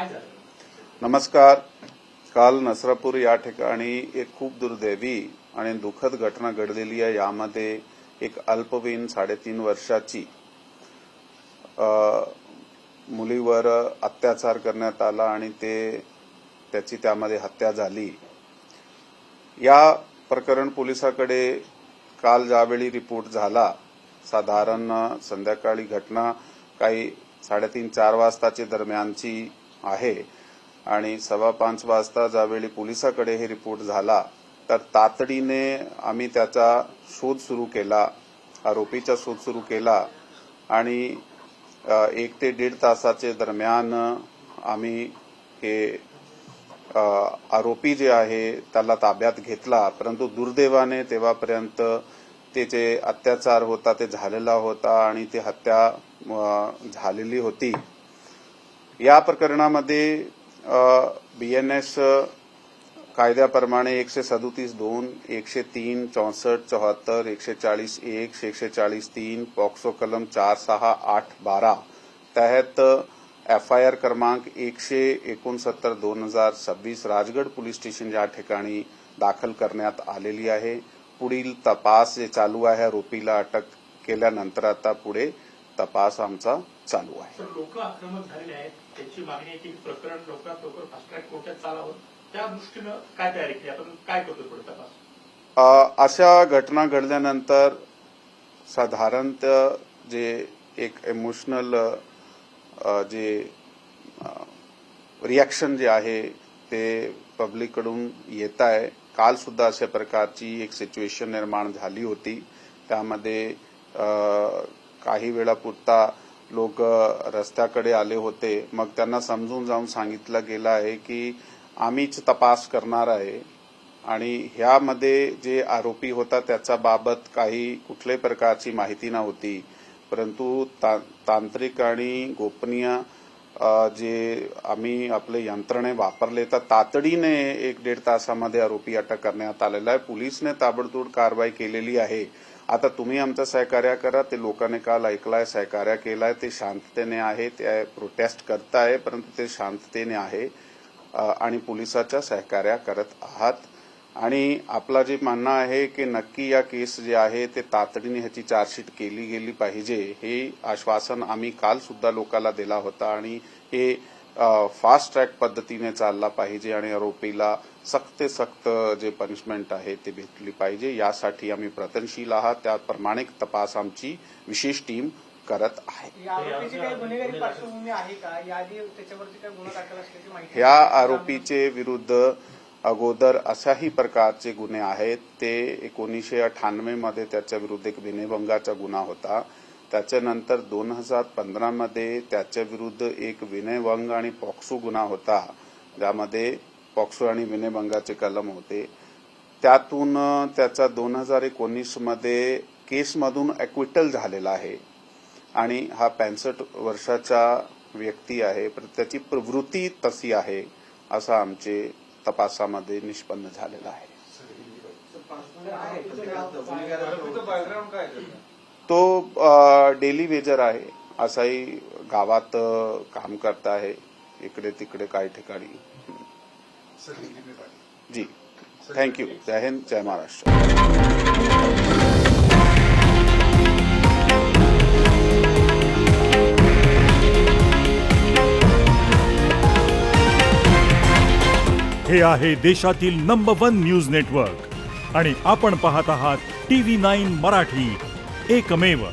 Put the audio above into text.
काय झालं? नमस्कार. काल नसरापूर या ठिकाणी एक खूप दुर्दैवी आणि दुःखद घटना घडलेली आहे. यामध्ये एक अल्पवयीन 3.5 वर्षाची मुलीवर अत्याचार करण्यात आला आणि त्याची त्यामध्ये हत्या झाली. या प्रकरण पोलिसाकडे काल ज्यावेळी रिपोर्ट झाला, साधारण संध्याकाळी घटना काही 3:30-4 वाजताच्या दरम्यानची आहे आणि 4:15 वाजता ज्यावेळी पोलिसाकडे हे रिपोर्ट झाला तर तातडीने आम्ही त्याचा शोध सुरू केला, आरोपीचा शोध सुरू केला आणि 1 ते 1.5 तासाचे दरम्यान आम्ही हे आरोपी जे आहे त्याला ताब्यात घेतला. परंतु दुर्दैवाने तेव्हापर्यंत ते जे अत्याचार होता ते झालेला होता आणि ती हत्या झालेली होती. या प्रकरणामध्ये BNS कायद्याप्रमाणे 137(2), 103, 64, 74, 140(1), 140(3), पॉक्सो कलम 4, 6, 8, 12 तहत FIR क्रमांक 169/2026 राजगड पोलीस स्टेशन या ठिकाणी दाखल करण्यात आलेली आहे. पुढील तपास जे चालू आहे, आरोपीला अटक केल्यानंतर आता पुढे तपास आमचा चालू आहे. सर, लोक आक्रमक झालेले आहेत, त्याची मागणी आहे की प्रकरण लवकरात लवकर फास्ट ट्रॅक कोर्टात चालावं. त्या दृष्टीनं काय तयारी केली, आपण काय करतो पुढे तपास? अशा घटना घडल्यानंतर साधारणतः जे एक इमोशनल जे रिॲक्शन जे आहे ते पब्लिककडून येत आहे. काल सुद्धा अशा प्रकारची एक सिच्युएशन निर्माण झाली होती. त्यामध्ये काही वेळापुरता लोक रस्त्याकडे आले होते. मग त्यांना समजून जाऊन सांगितलं गेलं आहे की आम्हीच तपास करणार आहे आणि ह्यामध्ये जे आरोपी होता त्याच्या बाबत काही कुठल्याही प्रकारची माहिती नव्हती. परंतु तांत्रिक आणि गोपनीय जे आम्ही आपले यंत्रणे वापरले तर तातडीने 1-1.5 तासामध्ये आरोपी अटक करण्यात आलेला आहे. पोलिसने ताबडतोब कारवाई केलेली आहे. आता तुम्ही आमचं सहकार्य करा. ते लोकांनी काल ऐकलाय, सहकार्य केलाय, ते शांततेने आहे, ते प्रोटेस्ट करताय, परंतु ते शांततेने आहे आणि पोलिसाच्या सहकार्य करत आहात. आणि आपला जे म्हणणं आहे की नक्की या केस जे आहे ते तातडीने ह्याची चार्जशीट केली गेली पाहिजे, हे आश्वासन आम्ही काल सुद्धा लोकांना दिला होता आणि हे फास्ट ट्रॅक पद्धतीने चालला पाहिजे आणि आरोपीला सक्त ते सक्त जे पनिशमेंट आहे ते भेटली पाहिजे. यासाठी आम्ही प्रयत्नशील आहात. त्याप्रमाणे तपास आमची विशेष टीम करत आहे. ह्या आरोपीचे विरुद्ध अगोदर अशाही प्रकारचे गुन्हे आहेत. ते 1998 मध्ये त्याच्या विरुद्ध एक विनयभंगाचा गुन्हा होता. त्याच्यानंतर 2015 मध्ये त्याच्या विरुद्ध एक विनयभंग आणि पॉक्सो गुन्हा होता, ज्यामध्ये पॉक्सो आणि विनयभंगाचे कलम होते. त्यातून त्याचा 2019 मध्ये केसमधून ॲक्विटल झालेला आहे आणि हा 65 वर्षाचा व्यक्ती आहे. त्याची प्रवृत्ती तशी आहे असं आमचे तपासामध्ये निष्पन्न झालेलं आहे. तो डेली वेजर आहे, असाही गावात काम करता आहे, इकडे तिकडे काही ठिकाणी. जी, थँक्यू. जय हिंद, जय महाराष्ट्र. हे आहे देशातील नंबर 1 न्यूज नेटवर्क आणि आपण पाहत आहात TV9 मराठी, एकमेव.